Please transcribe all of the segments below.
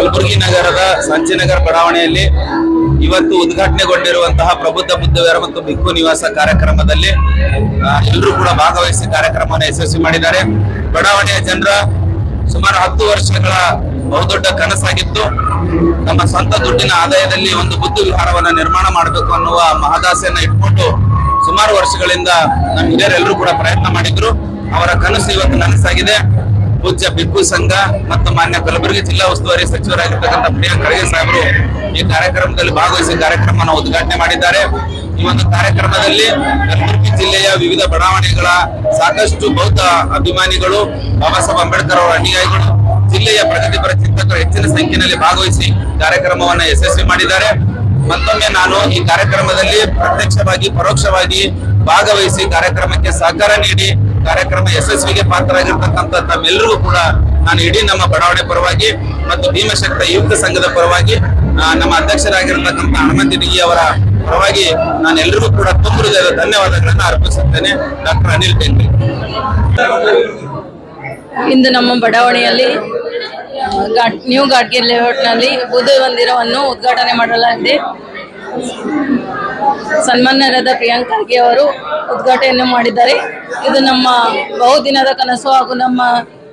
ಕಲಬುರಗಿ ನಗರದ ಸಂಚಿನಗರ ಬಡಾವಣೆಯಲ್ಲಿ ಇವತ್ತು ಉದ್ಘಾಟನೆಗೊಂಡಿರುವಂತಹ ಪ್ರಬುದ್ಧ ಬುದ್ಧವೀರ ಮತ್ತು ಭಿಕ್ಕು ನಿವಾಸ ಕಾರ್ಯಕ್ರಮದಲ್ಲಿ ಎಲ್ಲರೂ ಕೂಡ ಭಾಗವಹಿಸಿ ಕಾರ್ಯಕ್ರಮವನ್ನು ಯಶಸ್ವಿ ಮಾಡಿದ್ದಾರೆ. ಬಡಾವಣೆಯ ಜನರ ಸುಮಾರು 10 ವರ್ಷಗಳ ಬಹುದೊಡ್ಡ ಕನಸಾಗಿತ್ತು. ನಮ್ಮ ಸ್ವಂತ ದುಡ್ಡಿನ ಆದಾಯದಲ್ಲಿ ಒಂದು ಬುದ್ಧ ವಿಹಾರವನ್ನು ನಿರ್ಮಾಣ ಮಾಡಬೇಕು ಅನ್ನುವ ಮಹದಾಸೆಯನ್ನ ಇಟ್ಕೊಂಡು ಸುಮಾರು ವರ್ಷಗಳಿಂದ ನಮ್ಮ ಹಿರಿಯರೆಲ್ಲರೂ ಕೂಡ ಪ್ರಯತ್ನ ಮಾಡಿದ್ರು. ಅವರ ಕನಸು ಇವತ್ತು ನನಸಾಗಿದೆ. ಪೂಜ್ಯ ಭಿಕ್ಕು ಸಂಘ ಮತ್ತು ಮಾನ್ಯ ಕಲಬುರಗಿ ಜಿಲ್ಲಾ ಉಸ್ತುವಾರಿ ಸಚಿವರಾಗಿರ್ತಕ್ಕಂಥ ಪ್ರಿಯಾಂಕ್ ಖರ್ಗೆ ಸಾಹೇಬರು ಈ ಕಾರ್ಯಕ್ರಮದಲ್ಲಿ ಭಾಗವಹಿಸಿ ಕಾರ್ಯಕ್ರಮವನ್ನು ಉದ್ಘಾಟನೆ ಮಾಡಿದ್ದಾರೆ. ಈ ಒಂದು ಕಾರ್ಯಕ್ರಮದಲ್ಲಿ ಕಲಬುರಗಿ ಜಿಲ್ಲೆಯ ವಿವಿಧ ಬಡಾವಣೆಗಳ ಸಾಕಷ್ಟು ಬೌದ್ಧ ಅಭಿಮಾನಿಗಳು, ಬಾಬಾ ಸಾಹೇಬ್ ಅಂಬೇಡ್ಕರ್ ಅವರ ಅನುಯಾಯಿಗಳು, ಜಿಲ್ಲೆಯ ಪ್ರಗತಿಪರ ಚಿಂತಕರು ಹೆಚ್ಚಿನ ಸಂಖ್ಯೆಯಲ್ಲಿ ಭಾಗವಹಿಸಿ ಕಾರ್ಯಕ್ರಮವನ್ನು ಯಶಸ್ವಿ ಮಾಡಿದ್ದಾರೆ. ಮತ್ತೊಮ್ಮೆ ನಾನು ಈ ಕಾರ್ಯಕ್ರಮದಲ್ಲಿ ಪ್ರತ್ಯಕ್ಷವಾಗಿ ಪರೋಕ್ಷವಾಗಿ ಭಾಗವಹಿಸಿ ಕಾರ್ಯಕ್ರಮಕ್ಕೆ ಸಹಕಾರ ನೀಡಿ ಕಾರ್ಯಕ್ರಮ ಯಶಸ್ವಿಗೆ ಪಾತ್ರರಾಗಿರ್ತಕ್ಕಂಥ ತಮ್ಮೆಲ್ಲರಿಗೂ ಕೂಡ ನಾನು ಇಡೀ ನಮ್ಮ ಬಡಾವಣೆ ಪರವಾಗಿ ಮತ್ತು ಭೀಮಶಕ್ತ ಯುವಕ ಸಂಘದ ಪರವಾಗಿ ನಮ್ಮ ಅಧ್ಯಕ್ಷರಾಗಿರ್ತಕ್ಕಂಥ ಹನುಮಂತಡಿಗಿ ಅವರ ಪರವಾಗಿ ನಾನು ಎಲ್ಲರಿಗೂ ಕೂಡ ತುಂಬ ಹೃದಯದ ಧನ್ಯವಾದಗಳನ್ನು ಅರ್ಪಿಸುತ್ತೇನೆ. ಡಾಕ್ಟರ್ ಅನಿಲ್ ಟೆಂಗ್ಲಿ. ಇಂದು ನಮ್ಮ ಬಡಾವಣೆಯಲ್ಲಿ ನ್ಯೂ ಗಾಡ್ಗೆ ಲೇಔಟ್ನಲ್ಲಿ ಬುದ್ಧ ಮಂದಿರವನ್ನು ಉದ್ಘಾಟನೆ ಮಾಡಲಾಗಿದೆ. ಸನ್ಮಾನ್ಯರಾದ ಪ್ರಿಯಾಂಕ್ ಖರ್ಗೆ ಅವರು ಉದ್ಘಾಟನೆ ಮಾಡಿದ್ದಾರೆ. ಇದು ನಮ್ಮ ಬಹುದಿನದ ಕನಸು ಹಾಗೂ ನಮ್ಮ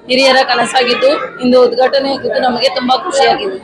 ಹಿರಿಯರ ಕನಸಾಗಿದ್ದು ಇಂದು ಉದ್ಘಾಟನೆ ಆಗಿದ್ದು ನಮಗೆ ತುಂಬಾ ಖುಷಿಯಾಗಿದೆ.